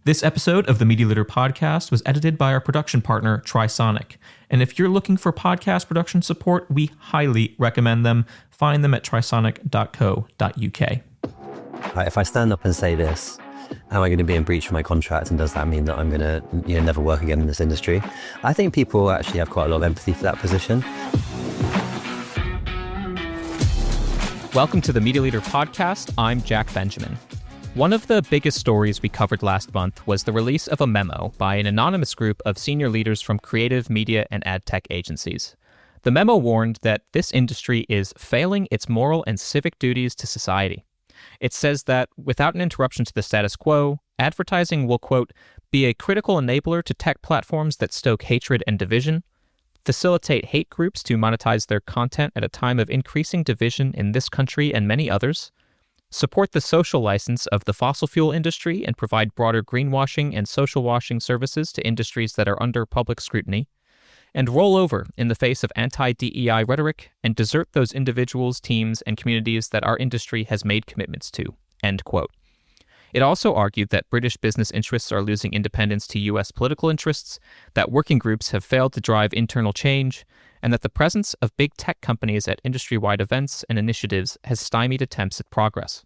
This episode of the Media Leader podcast was edited by our production partner, Trisonic. And if you're looking for podcast production support, we highly recommend them. Find them at trisonic.co.uk. Right, if I stand up and say this, am I going to be in breach of my contract, and does that mean that I'm going to never work again in this industry? I think people actually have quite a lot of empathy for that position. Welcome to the Media Leader podcast. I'm Jack Benjamin. One of the biggest stories we covered last month was the release of a memo by an anonymous group of senior leaders from creative, media, and adtech agencies. The memo warned that this industry is failing its moral and civic duties to society. It says that without an interruption to the status quo, advertising will, quote, be a critical enabler to tech platforms that stoke hatred and division, facilitate hate groups to monetize their content at a time of increasing division in this country and many others, support the social license of the fossil fuel industry and provide broader greenwashing and social washing services to industries that are under public scrutiny, and roll over in the face of anti-DEI rhetoric and desert those individuals, teams, and communities that our industry has made commitments to, end quote. It also argued that British business interests are losing independence to U.S. political interests, that working groups have failed to drive internal change, and that the presence of big tech companies at industry-wide events and initiatives has stymied attempts at progress.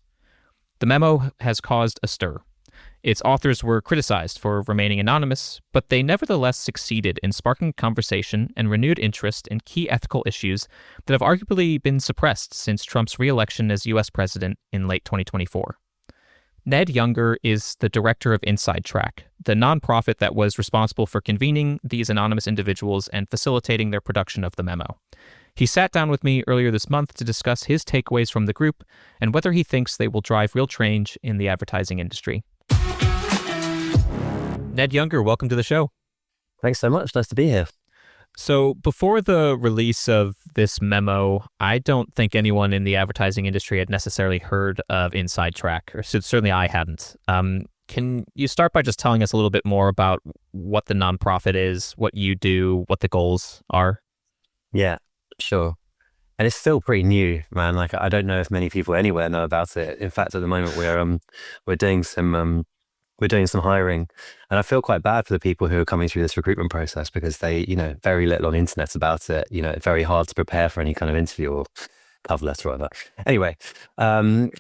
The memo has caused a stir. Its authors were criticized for remaining anonymous, but they nevertheless succeeded in sparking conversation and renewed interest in key ethical issues that have arguably been suppressed since Trump's re-election as U.S. president in late 2024. Ned Younger is the director of Inside Track, the nonprofit that was responsible for convening these anonymous individuals and facilitating their production of the memo. He sat down with me earlier this month to discuss his takeaways from the group and whether he thinks they will drive real change in the advertising industry. Ned Younger, welcome to the show. Thanks so much. Nice to be here. So before the release of this memo, I don't think anyone in the advertising industry had necessarily heard of Inside Track, or certainly I hadn't. Can you start by just telling us a little bit more about what the nonprofit is, what you do, what the goals are? Yeah, sure. And it's still pretty new, man. Like, I don't know if many people anywhere know about it. In fact, at the moment, we're doing some hiring, and I feel quite bad for the people who are coming through this recruitment process because they, very little on the internet about it. It's very hard to prepare for any kind of interview or cover letter or whatever. Anyway, so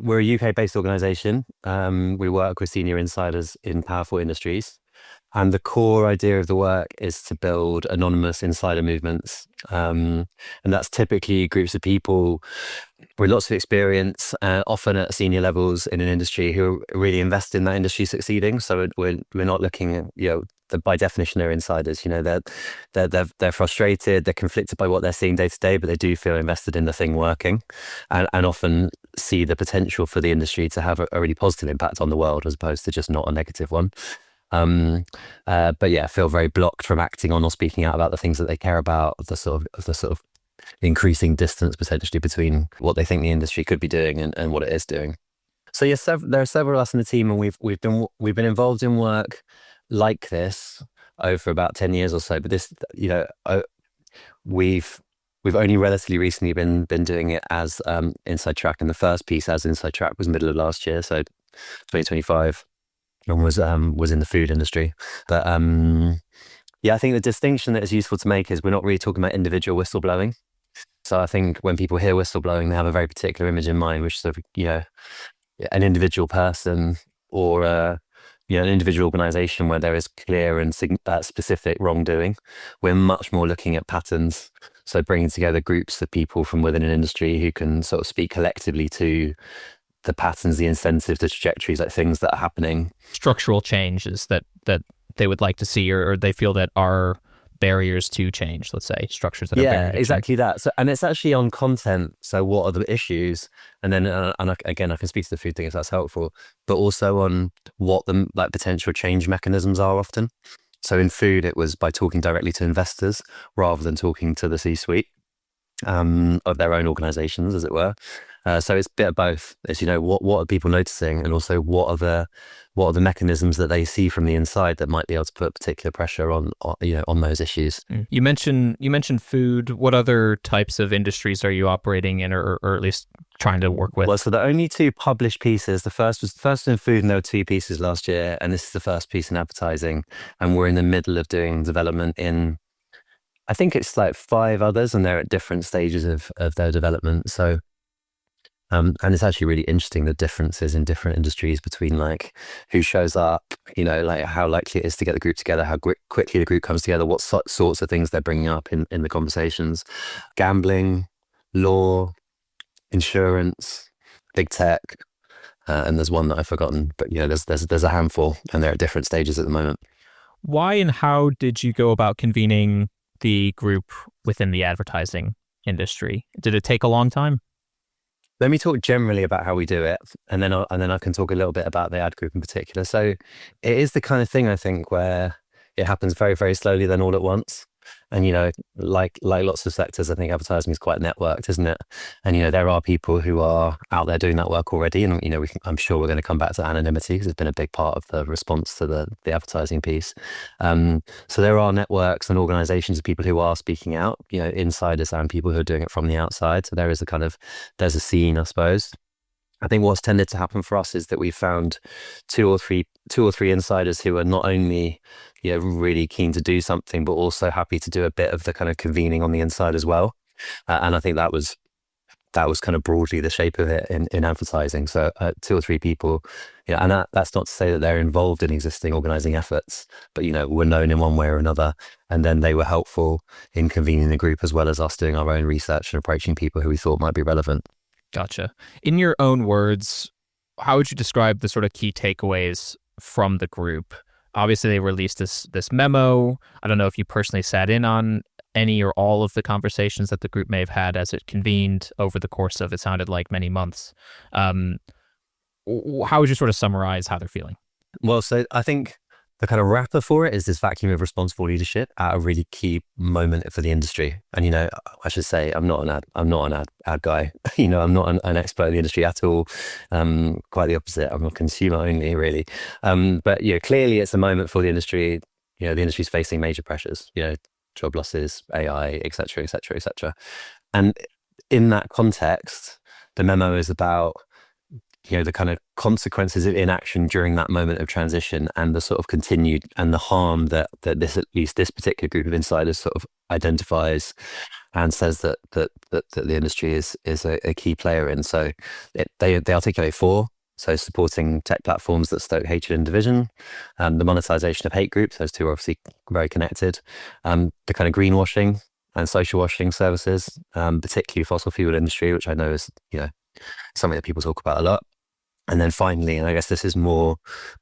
we're a UK-based organization. We work with senior insiders in powerful industries. And the core idea of the work is to build anonymous insider movements. And that's typically groups of people with lots of experience, often at senior levels in an industry, who are really invested in that industry succeeding. So we're not looking at, by definition, they're insiders. They're frustrated, they're conflicted by what they're seeing day to day, but they do feel invested in the thing working, and often see the potential for the industry to have a really positive impact on the world as opposed to just not a negative one. Feel very blocked from acting on or speaking out about the things that they care about, the sort of increasing distance potentially between what they think the industry could be doing and what it is doing. So yes, there are several of us in the team, and we've been involved in work like this over about 10 years or so. But this, we've only relatively recently been doing it as Inside Track, and the first piece as Inside Track was middle of last year, so 2025. And was in the food industry. But I think the distinction that is useful to make is we're not really talking about individual whistleblowing. So I think when people hear whistleblowing, they have a very particular image in mind, which is an individual person or an individual organization where there is clear and specific wrongdoing. We're much more looking at patterns. So bringing together groups of people from within an industry who can sort of speak collectively to the patterns, the incentives, the trajectories, like things that are happening. Structural changes that they would like to see, or they feel that are barriers to change, let's say, structures that are barriers to exactly change. that. So, and it's actually on content. So what are the issues? And then, again, I can speak to the food thing if that's helpful, but also on what the potential change mechanisms are often. So in food, it was by talking directly to investors rather than talking to the C-suite of their own organizations, as it were. So it's a bit of both. It's, what are people noticing, and also what are the mechanisms that they see from the inside that might be able to put particular pressure on those issues. You mentioned food. What other types of industries are you operating in, or at least trying to work with? Well, so the only two published pieces, the first was in food, and there were two pieces last year, and this is the first piece in advertising, and we're in the middle of doing development in, I think it's like 5 others, and they're at different stages of their development. So and it's actually really interesting, the differences in different industries between like who shows up, like how likely it is to get the group together, how quickly the group comes together, what sorts of things they're bringing up in the conversations. Gambling, law, insurance, big tech, and there's one that I've forgotten, but there's a handful, and they're at different stages at the moment. Why and how did you go about convening the group within the advertising industry? Did it take a long time? Let me talk generally about how we do it, and then I can talk a little bit about the ad group in particular. So it is the kind of thing, I think, where it happens very, very slowly, then all at once. And, like lots of sectors, I think advertising is quite networked, isn't it? And, there are people who are out there doing that work already. And, I'm sure we're going to come back to anonymity, because it's been a big part of the response to the advertising piece. So there are networks and organizations of people who are speaking out, insiders and people who are doing it from the outside. So there's a scene, I suppose. I think what's tended to happen for us is that we found two or three insiders who are not only really keen to do something, but also happy to do a bit of the kind of convening on the inside as well. And I think that was kind of broadly the shape of it in advertising. So 2 or 3 people, and that's not to say that they're involved in existing organizing efforts, but were known in one way or another, and then they were helpful in convening the group, as well as us doing our own research and approaching people who we thought might be relevant. Gotcha. In your own words, how would you describe the sort of key takeaways from the group? Obviously, they released this memo. I don't know if you personally sat in on any or all of the conversations that the group may have had as it convened over the course of, it sounded like, many months. How would you sort of summarize how they're feeling? Well, so I think the kind of wrapper for it is this vacuum of responsible leadership at a really key moment for the industry. And, I should say, I'm not an ad guy. I'm not an expert in the industry at all. Quite the opposite. I'm a consumer only, really. But clearly it's a moment for the industry. The industry's facing major pressures, job losses, AI, et cetera, et cetera, et cetera. And in that context, the memo is about the kind of consequences of inaction during that moment of transition, and the sort of continued, and the harm that this, at least this particular group of insiders, sort of identifies and says that the industry is a key player in. So they articulate 4. So supporting tech platforms that stoke hatred and division, the monetization of hate groups, those two are obviously very connected, the kind of greenwashing and social washing services, particularly fossil fuel industry, which I know is something that people talk about a lot. And then finally, and I guess this is more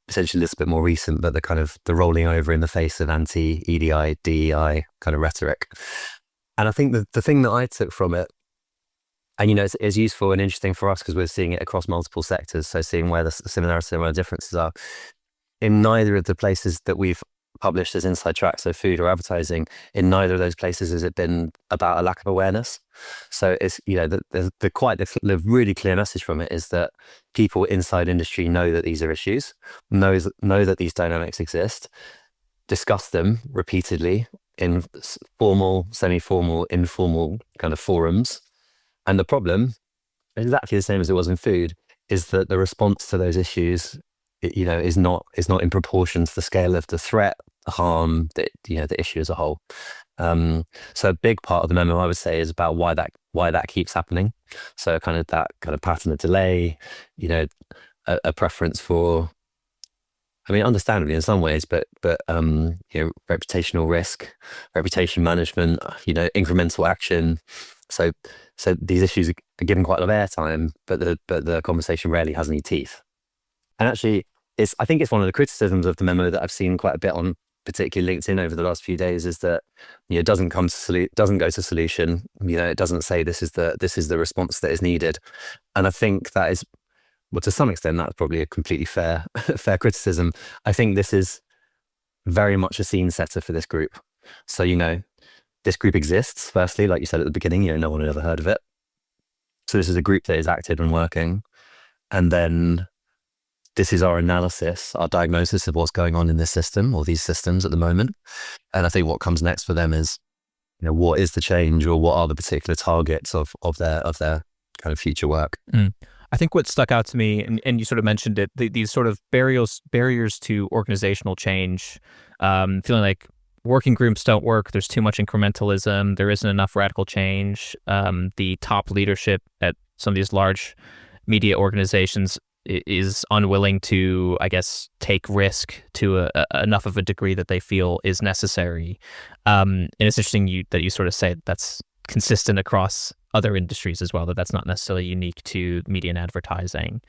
potentially a little bit more recent, but the rolling over in the face of anti-EDI, DEI kind of rhetoric. And I think the thing that I took from it, and it's useful and interesting for us because we're seeing it across multiple sectors, so seeing where the similarities and where the differences are. In neither of the places that we've published as inside track, so food or advertising, in neither of those places has it been about a lack of awareness. So it's the really clear message from it is that people inside industry know that these are issues, know that these dynamics exist, discuss them repeatedly in formal, semi-formal, informal kind of forums. And the problem, exactly the same as it was in food, is that the response to those issues is not in proportion to the scale of the threat, the harm, the issue as a whole. So a big part of the memo, I would say, is about why that keeps happening. So that kind of pattern of delay, a preference for, understandably in some ways, but reputational risk, reputation management, incremental action. So these issues are given quite a lot of airtime, but the conversation rarely has any teeth. And actually, I think it's one of the criticisms of the memo that I've seen quite a bit on particularly LinkedIn over the last few days, is that it doesn't go to solution. It doesn't say this is the response that is needed. And I think that is, well, to some extent, that's probably a completely fair criticism. I think this is very much a scene setter for this group. So this group exists. Firstly, like you said at the beginning, no one had ever heard of it. So this is a group that is active and working. And then this is our analysis, our diagnosis of what's going on in this system or these systems at the moment. And I think what comes next for them is, what is the change, or what are the particular targets of their kind of future work. I think what stuck out to me, and you sort of mentioned it, these sort of barriers to organizational change, feeling like working groups don't work, there's too much incrementalism, there isn't enough radical change. The top leadership at some of these large media organizations is unwilling to, I guess, take risk to enough of a degree that they feel is necessary. And it's interesting that you sort of say that's consistent across other industries as well, that's not necessarily unique to media and advertising.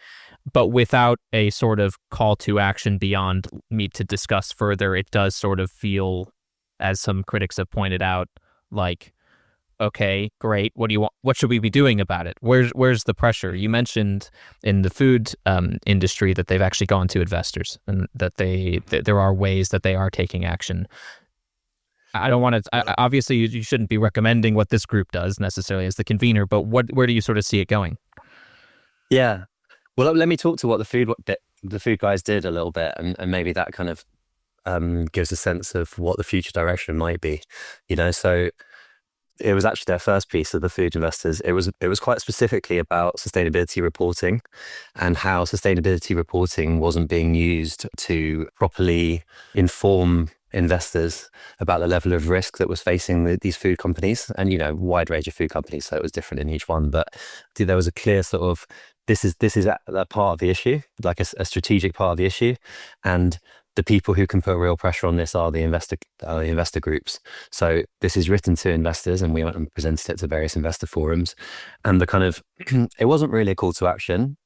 But without a sort of call to action beyond me to discuss further, it does sort of feel, as some critics have pointed out, like, okay, great. What do you want? What should we be doing about it? Where's the pressure? You mentioned in the food industry that they've actually gone to investors, and that there are ways that they are taking action. I don't want to. Obviously, you shouldn't be recommending what this group does necessarily as the convener, but where do you sort of see it going? Yeah, well, let me talk to what the food guys did a little bit, and maybe that kind of gives a sense of what the future direction might be. So it was actually their first piece of the food investors. It was quite specifically about sustainability reporting, and how sustainability reporting wasn't being used to properly inform investors about the level of risk that was facing these food companies, and wide range of food companies, so it was different in each one. But there was a clear sort of this is a part of the issue, like a strategic part of the issue, and the people who can put real pressure on this are the investor groups. So this is written to investors, and we went and presented it to various investor forums. And the kind of it wasn't really a call to action,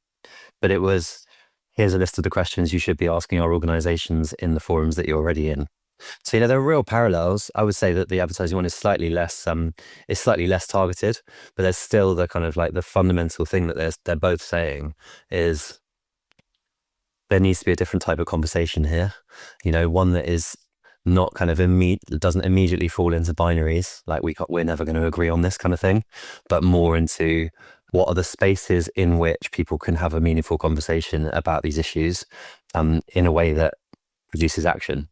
but it was, here's a list of the questions you should be asking our organizations in the forums that you're already in. So there are real parallels. I would say that the advertising one is slightly less targeted, but there's still the kind of like the fundamental thing that they're both saying is there needs to be a different type of conversation here. One that is not kind of doesn't immediately fall into binaries, like we're never going to agree on this kind of thing, but more into what are the spaces in which people can have a meaningful conversation about these issues in a way that produces action.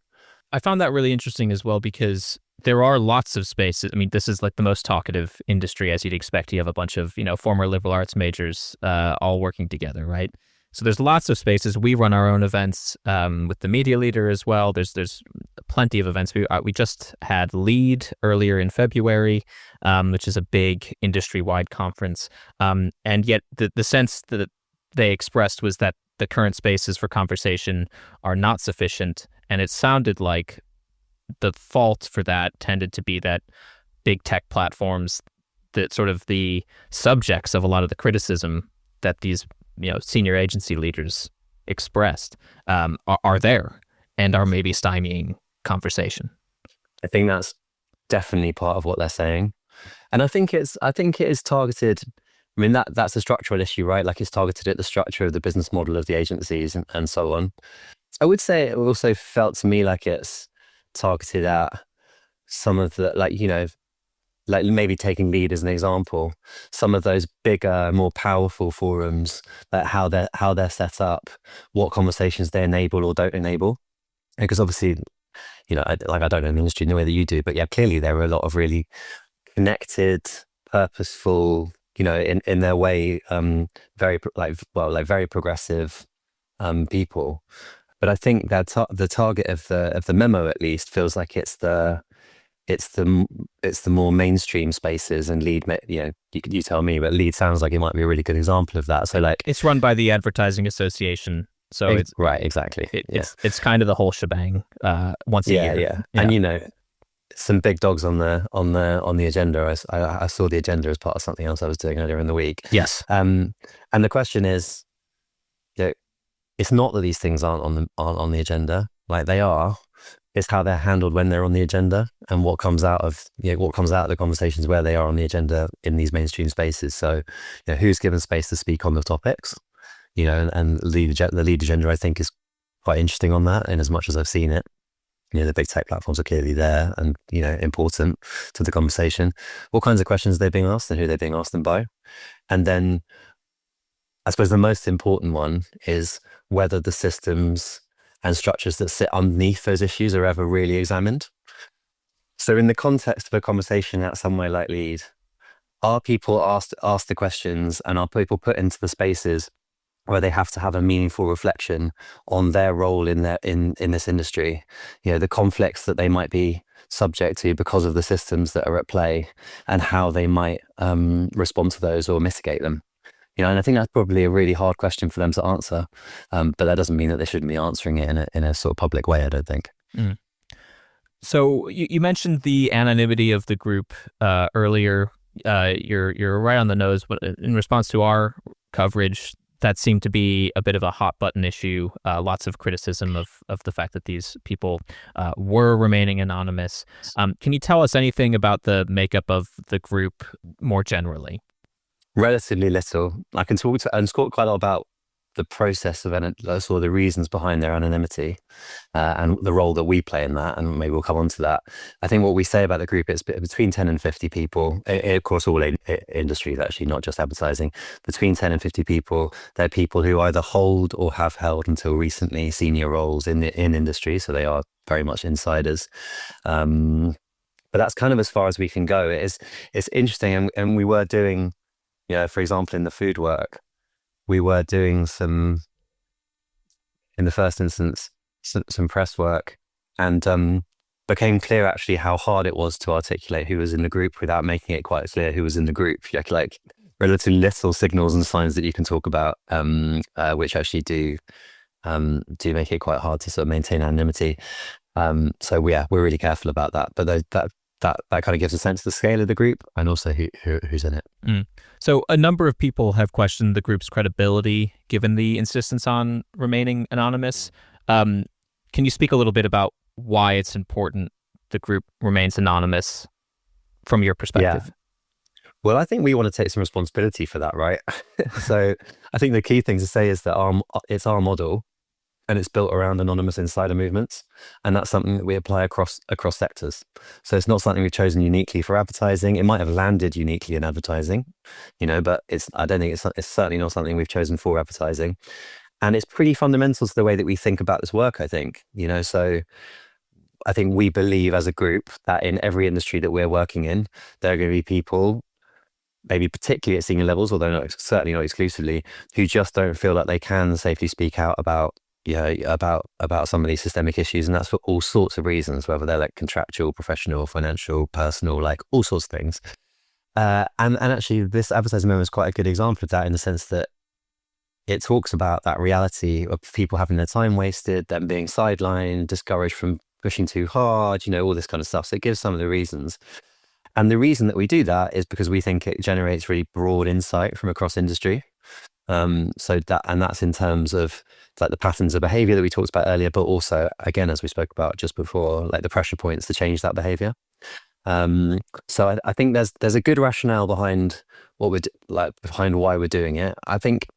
I found that really interesting as well, because there are lots of spaces. I mean, this is like the most talkative industry, as you'd expect. You have a bunch of, former liberal arts majors all working together, right? So there's lots of spaces. We run our own events with the media leader as well. There's plenty of events. We just had LEAD earlier in February, which is a big industry-wide conference. And yet the sense that they expressed was that the current spaces for conversation are not sufficient. And it sounded like the fault for that tended to be that big tech platforms, that sort of the subjects of a lot of the criticism that these senior agency leaders expressed are there and are maybe stymieing conversation. I think that's definitely part of what they're saying, and I think it is targeted. I mean, that's a structural issue, right? Like, it's targeted at the structure of the business model of the agencies and so on. I would say it also felt to me like it's targeted at some of the, like maybe taking LEAD as an example, some of those bigger, more powerful forums, like how they're set up, what conversations they enable or don't enable. Because obviously, I don't know the industry in the way that you do, but yeah, clearly there are a lot of really connected, purposeful, in their way, very progressive people. But I think that the target of the memo, at least, feels like it's the more mainstream spaces, and LEAD. You tell me, but LEAD sounds like it might be a really good example of that. So it's run by the Advertising Association, so it's right, exactly. It's kind of the whole shebang once a year. Yeah. And some big dogs on the agenda. I saw the agenda as part of something else I was doing earlier in the week. Yes. And the question is, it's not that these things aren't on the agenda, like they are. It's how they're handled when they're on the agenda, and what comes out of the conversations where they are on the agenda in these mainstream spaces. So, who's given space to speak on the topics, and the lead agenda, I think, is quite interesting on that, in as much as I've seen it. the big tech platforms are clearly there and, important to the conversation. What kinds of questions are they being asked and who they're being asked them by? And then I suppose the most important one is whether the systems and structures that sit underneath those issues are ever really examined. So in the context of a conversation at somewhere like Lead, are people asked the questions and are people put into the spaces where they have to have a meaningful reflection on their role in this industry, the conflicts that they might be subject to because of the systems that are at play and how they might respond to those or mitigate them. And I think that's probably a really hard question for them to answer, but that doesn't mean that they shouldn't be answering it in a sort of public way, I don't think. Mm. So you mentioned the anonymity of the group earlier. You're right on the nose. But in response to our coverage, that seemed to be a bit of a hot button issue. Lots of criticism of the fact that these people were remaining anonymous. Can you tell us anything about the makeup of the group more generally? Relatively little. I can talk quite a lot about the process of or the reasons behind their anonymity and the role that we play in that, and maybe we'll come on to that. I think what we say about the group is between 10 and 50 people, of course all industries actually, not just advertising, between 10 and 50 people, they're people who either hold or have held until recently senior roles in industry, so they are very much insiders. But that's kind of as far as we can go. It's interesting, and we were doing, for example, in the food work, we were doing in the first instance, some press work, and became clear actually how hard it was to articulate who was in the group without making it quite clear who was in the group. Like relatively little signals and signs that you can talk about, which actually do make it quite hard to sort of maintain anonymity. So we're really careful about that. But that kind of gives a sense of the scale of the group and also who's in it. Mm. So a number of people have questioned the group's credibility given the insistence on remaining anonymous. Can you speak a little bit about why it's important the group remains anonymous from your perspective? Yeah. Well, I think we want to take some responsibility for that, right? So I think the key thing to say is that it's our model, and it's built around anonymous insider movements, and that's something that we apply across sectors. So it's not something we've chosen uniquely for advertising. It might have landed uniquely in advertising, but I don't think it's certainly not something we've chosen for advertising, and it's pretty fundamental to the way that we think about this work. I think, so I think we believe as a group that in every industry that we're working in, there are going to be people, maybe particularly at senior levels, although certainly not exclusively, who just don't feel like they can safely speak out about some of these systemic issues, and that's for all sorts of reasons, whether they're like contractual, professional, financial, personal, like all sorts of things. And actually, this advertising memo is quite a good example of that, in the sense that it talks about that reality of people having their time wasted, them being sidelined, discouraged from pushing too hard, all this kind of stuff. So it gives some of the reasons. And the reason that we do that is because we think it generates really broad insight from across industry. That's in terms of like the patterns of behavior that we talked about earlier, but also, again, as we spoke about just before, like the pressure points to change that behavior. So I think there's a good rationale behind behind why we're doing it. I think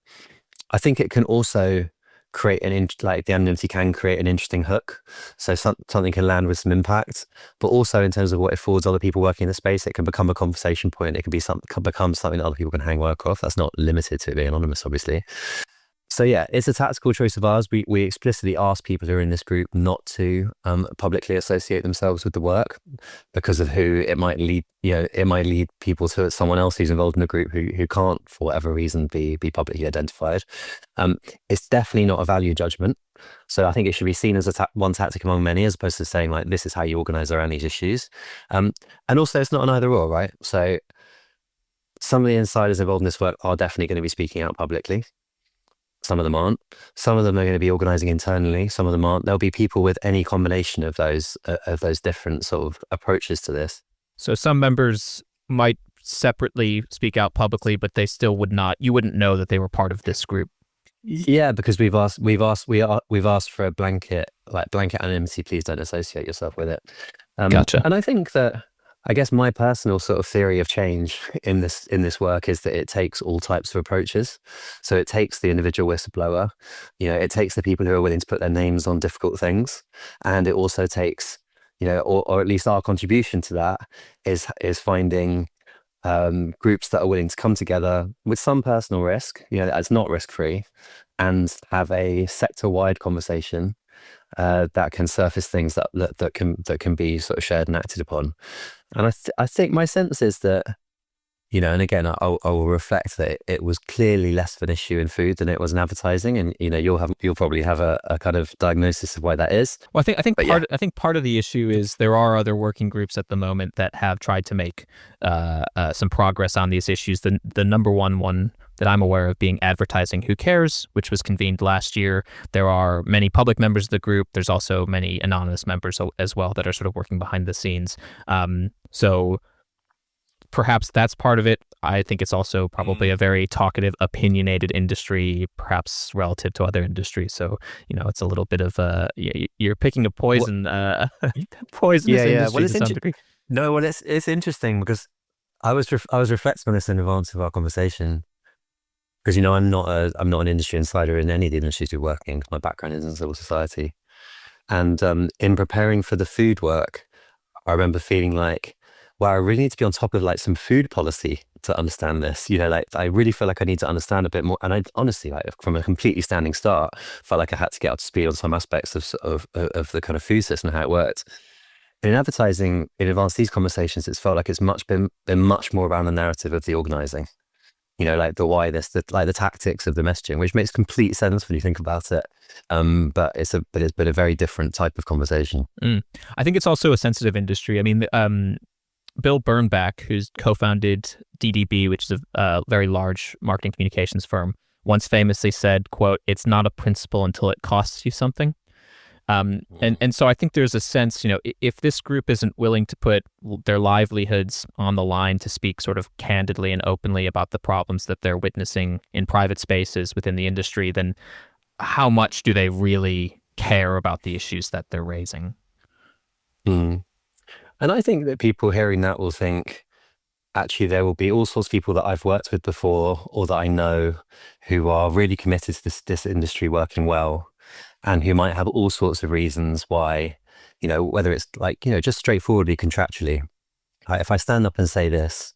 it can also create the anonymity can create an interesting hook. So something can land with some impact, but also in terms of what it affords other people working in the space, it can become a conversation point. It can become something that other people can hang work off. That's not limited to it being anonymous, obviously. So yeah, it's a tactical choice of ours. We explicitly ask people who are in this group not to publicly associate themselves with the work because of who it might lead. It might lead people to someone else who's involved in the group who can't, for whatever reason, be publicly identified. It's definitely not a value judgment. So I think it should be seen as one tactic among many, as opposed to saying like, this is how you organize around these issues. And also, it's not an either or, right? So some of the insiders involved in this work are definitely going to be speaking out publicly. Some of them aren't. Some of them are going to be organizing internally. Some of them aren't. There'll be people with any combination of those different sort of approaches to this. So some members might separately speak out publicly, but they still would not. You wouldn't know that they were part of this group. Yeah, because we've asked for a blanket anonymity. Please don't associate yourself with it. Gotcha. And I think that I guess my personal sort of theory of change in this work is that it takes all types of approaches. So it takes the individual whistleblower, it takes the people who are willing to put their names on difficult things, and it also takes, or at least our contribution to that is finding groups that are willing to come together with some personal risk, that's not risk free, and have a sector-wide conversation that can surface things that can be sort of shared and acted upon. And I think my sense is that, and again, I will reflect that it was clearly less of an issue in food than it was in advertising, and you'll probably have a kind of diagnosis of why that is. Well, I think part of the issue is there are other working groups at the moment that have tried to make some progress on these issues. The number one that I'm aware of being Advertising Who Cares, which was convened last year. There are many public members of the group. There's also many anonymous members as well that are sort of working behind the scenes. So perhaps that's part of it. I think it's also probably a very talkative, opinionated industry, perhaps relative to other industries. So, it's a little bit of you're picking a poisonous industry to some degree. No, well, it's interesting because I was reflecting on this in advance of our conversation. Because I'm not an industry insider in any of the industries we work in. My background is in civil society, and in preparing for the food work, I remember feeling like, wow, I really need to be on top of like some food policy to understand this. I really feel like I need to understand a bit more. And I honestly, from a completely standing start, felt like I had to get up to speed on some aspects of the kind of food system and how it worked. In advertising, in advance of these conversations, it's felt like it's been much more around the narrative of the organizing. Like the why this, the tactics of the messaging, which makes complete sense when you think about it. But it's been a very different type of conversation. I think it's also a sensitive industry. I mean, Bill Bernbach, who's co-founded DDB, which is a very large marketing communications firm, once famously said, quote, "It's not a principle until it costs you something." And so I think there's a sense, if this group isn't willing to put their livelihoods on the line to speak sort of candidly and openly about the problems that they're witnessing in private spaces within the industry, then how much do they really care about the issues that they're raising? And I think that people hearing that will think, actually, there will be all sorts of people that I've worked with before or that I know who are really committed to this industry working well, and who might have all sorts of reasons why, whether it's like, just straightforwardly contractually, if I stand up and say this,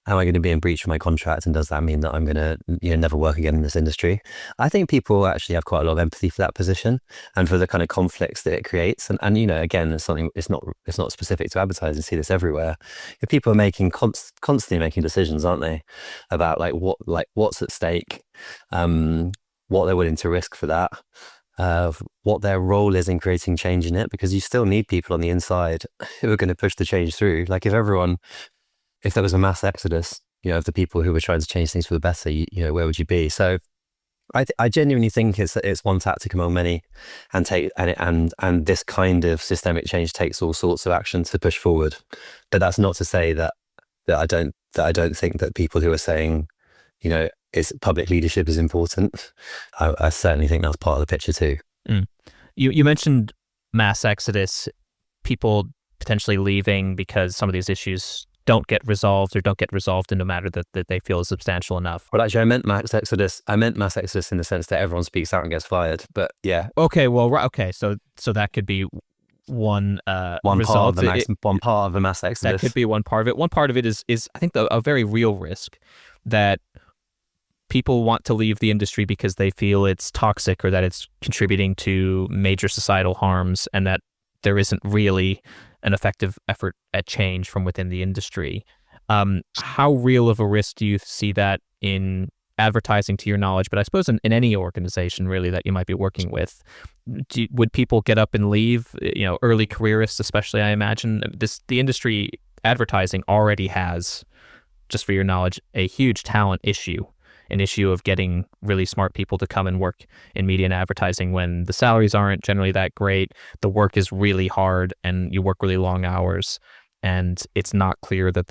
am I going to be in breach of my contract? And does that mean that I'm going to never work again in this industry? I think people actually have quite a lot of empathy for that position and for the kind of conflicts that it creates. And again, it's something, it's not specific to advertising. You see this everywhere. If people are constantly making decisions, aren't they, about what's at stake, what they're willing to risk for that, what their role is in creating change in it, because you still need people on the inside who are going to push the change through. Like if there was a mass exodus, of the people who were trying to change things for the better, where would you be? So I genuinely think it's one tactic among many, and this kind of systemic change takes all sorts of action to push forward. But that's not to say that I don't think that people who are saying, public leadership is important. I certainly think that's part of the picture too. You mentioned mass exodus, people potentially leaving because some of these issues don't get resolved in a matter that they feel is substantial enough. Well, actually, I meant mass exodus in the sense that everyone speaks out and gets fired. But yeah. Okay. Well. Okay. So that could be one result. One part of the mass exodus. That could be one part of it. One part of it is I think a very real risk that people want to leave the industry because they feel it's toxic or that it's contributing to major societal harms, and that there isn't really an effective effort at change from within the industry. How real of a risk do you see that in advertising, to your knowledge, but I suppose in any organization really that you might be working with? Would people get up and leave? Early careerists especially, I imagine. The industry, advertising, already has, just for your knowledge, a huge talent issue. An issue of getting really smart people to come and work in media and advertising when the salaries aren't generally that great, the work is really hard, and you work really long hours, and it's not clear that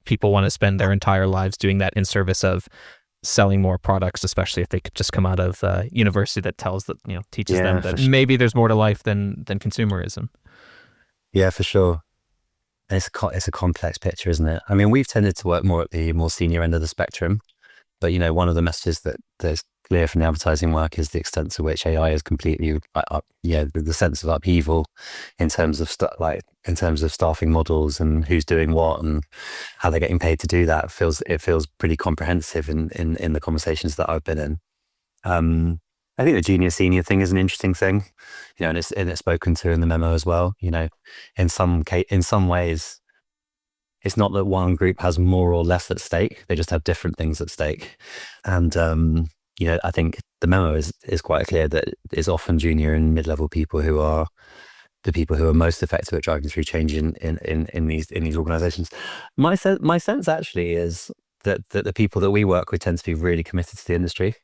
people want to spend their entire lives doing that in service of selling more products, especially if they could just come out of university that teaches them that maybe there's more to life than consumerism. Yeah, for sure. And it's a complex picture, isn't it? I mean, we've tended to work more at the more senior end of the spectrum, but one of the messages that there's clear from the advertising work is the extent to which AI is completely, the sense of upheaval in terms of staffing models and who's doing what and how they're getting paid to do that. It feels pretty comprehensive in the conversations that I've been in. I think the junior senior thing is an interesting thing, and it's spoken to in the memo as well. In some ways, it's not that one group has more or less at stake; they just have different things at stake. And I think the memo is quite clear that it's often junior and mid-level people who are the people who are most effective at driving through change in these organizations. My sense actually is that the people that we work with tend to be really committed to the industry.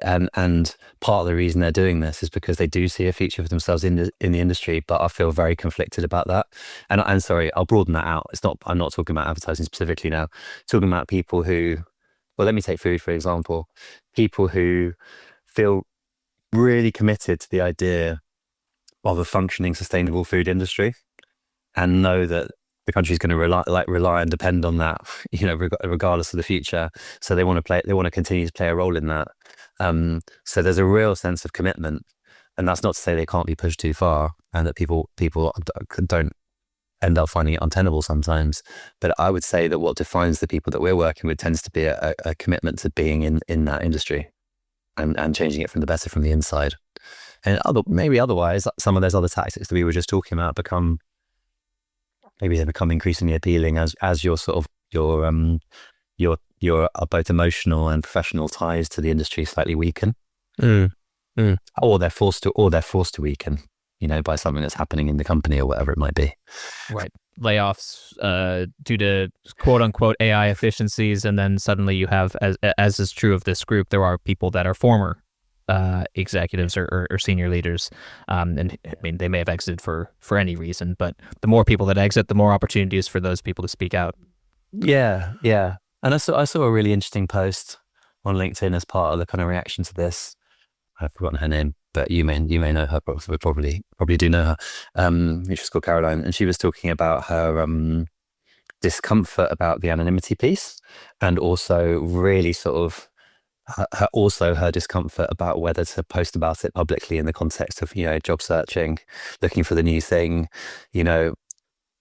And part of the reason they're doing this is because they do see a future for themselves in the industry, but I feel very conflicted about that. And I'm sorry, I'll broaden that out. I'm not talking about advertising specifically now. I'm talking about people who, well, let me take food for example. People who feel really committed to the idea of a functioning, sustainable food industry, and know that the country's going to rely and depend on that, regardless of the future. So they want to continue to play a role in that. So there's a real sense of commitment, and that's not to say they can't be pushed too far, and that people don't end up finding it untenable sometimes. But I would say that what defines the people that we're working with tends to be a commitment to being in that industry, and changing it from the inside. And maybe otherwise, some of those other tactics that we were just talking about become increasingly appealing as your sort of your both emotional and professional ties to the industry slightly weaken, or they're forced to weaken, by something that's happening in the company or whatever it might be. Right. Layoffs due to quote unquote AI efficiencies, and then suddenly you have, as is true of this group, there are people that are former executives or senior leaders, and I mean they may have exited for any reason, but the more people that exit, the more opportunities for those people to speak out. Yeah. And I saw a really interesting post on LinkedIn as part of the kind of reaction to this. I've forgotten her name, but you may know her. Probably do know her. Which was called Caroline, and she was talking about her discomfort about the anonymity piece, and also really sort of her discomfort about whether to post about it publicly in the context of job searching, looking for the new thing.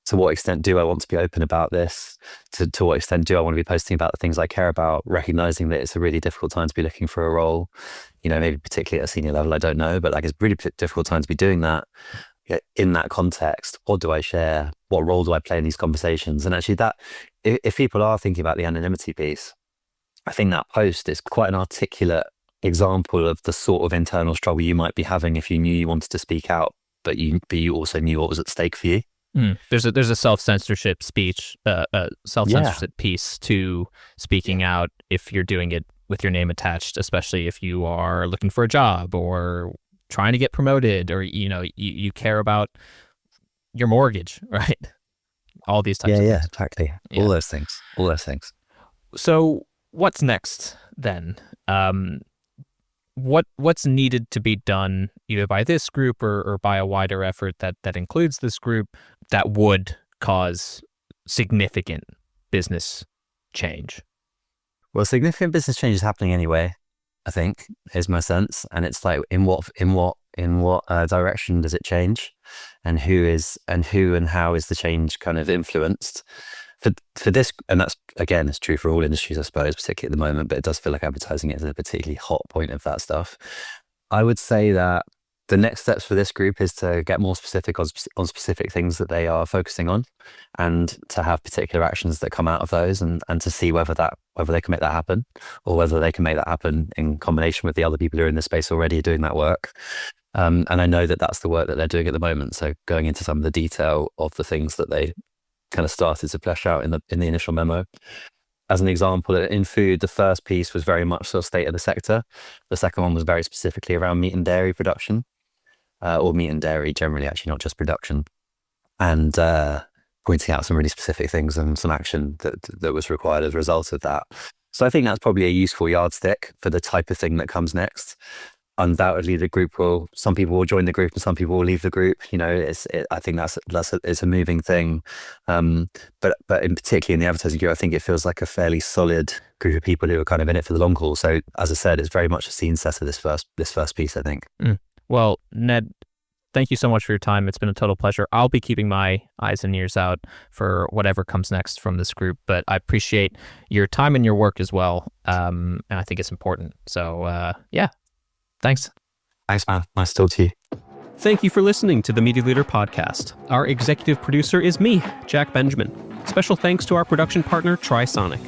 To what extent do I want to be open about this? To what extent do I want to be posting about the things I care about, recognizing that it's a really difficult time to be looking for a role, maybe particularly at a senior level, I don't know, but it's a really difficult time to be doing that. In that context, what do I share? What role do I play in these conversations? And actually that, if people are thinking about the anonymity piece, I think that post is quite an articulate example of the sort of internal struggle you might be having if you knew you wanted to speak out, but you also knew what was at stake for you. There's a self-censorship piece to speaking out if you're doing it with your name attached, especially if you are looking for a job or trying to get promoted, or you care about your mortgage, right? All these types of things. Yeah, exactly. All those things. So what's next then? What's needed to be done either by this group or by a wider effort that includes this group that would cause significant business change? Well, significant business change is happening anyway, I think, is my sense. And it's like, in what direction does it change, and who and how is the change kind of influenced? For this, and that's, again, it's true for all industries, I suppose, particularly at the moment, but it does feel like advertising is a particularly hot point of that stuff. I would say that the next steps for this group is to get more specific on specific things that they are focusing on, and to have particular actions that come out of those, and to see whether they can make that happen, or whether they can make that happen in combination with the other people who are in the space already doing that work. And I know that that's the work that they're doing at the moment. So going into some of the detail of the things that they kind of started to flesh out in the initial memo. As an example, in food, the first piece was very much sort of state of the sector. The second one was very specifically around meat and dairy production, or meat and dairy generally, actually, not just production, and pointing out some really specific things and some action that was required as a result of that. So I think that's probably a useful yardstick for the type of thing that comes next. undoubtedly the group some people will join the group and some people will leave the group. I think it's a moving thing. But in particularly in the advertising group, I think it feels like a fairly solid group of people who are kind of in it for the long haul. So as I said, it's very much a scene setter, this first piece, I think. Well, Ned, thank you so much for your time. It's been a total pleasure. I'll be keeping my eyes and ears out for whatever comes next from this group, but I appreciate your time and your work as well. And I think it's important. So yeah, thanks. Thanks, man. Nice to talk to you. Thank you for listening to the Media Leader Podcast. Our executive producer is me, Jack Benjamin. Special thanks to our production partner, Trisonic.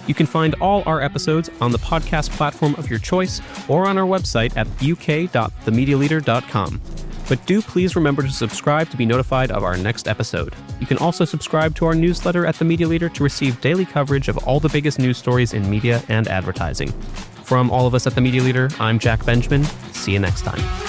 You can find all our episodes on the podcast platform of your choice or on our website at uk.themedialeader.com. But do please remember to subscribe to be notified of our next episode. You can also subscribe to our newsletter at The Media Leader to receive daily coverage of all the biggest news stories in media and advertising. From all of us at The Media Leader, I'm Jack Benjamin. See you next time.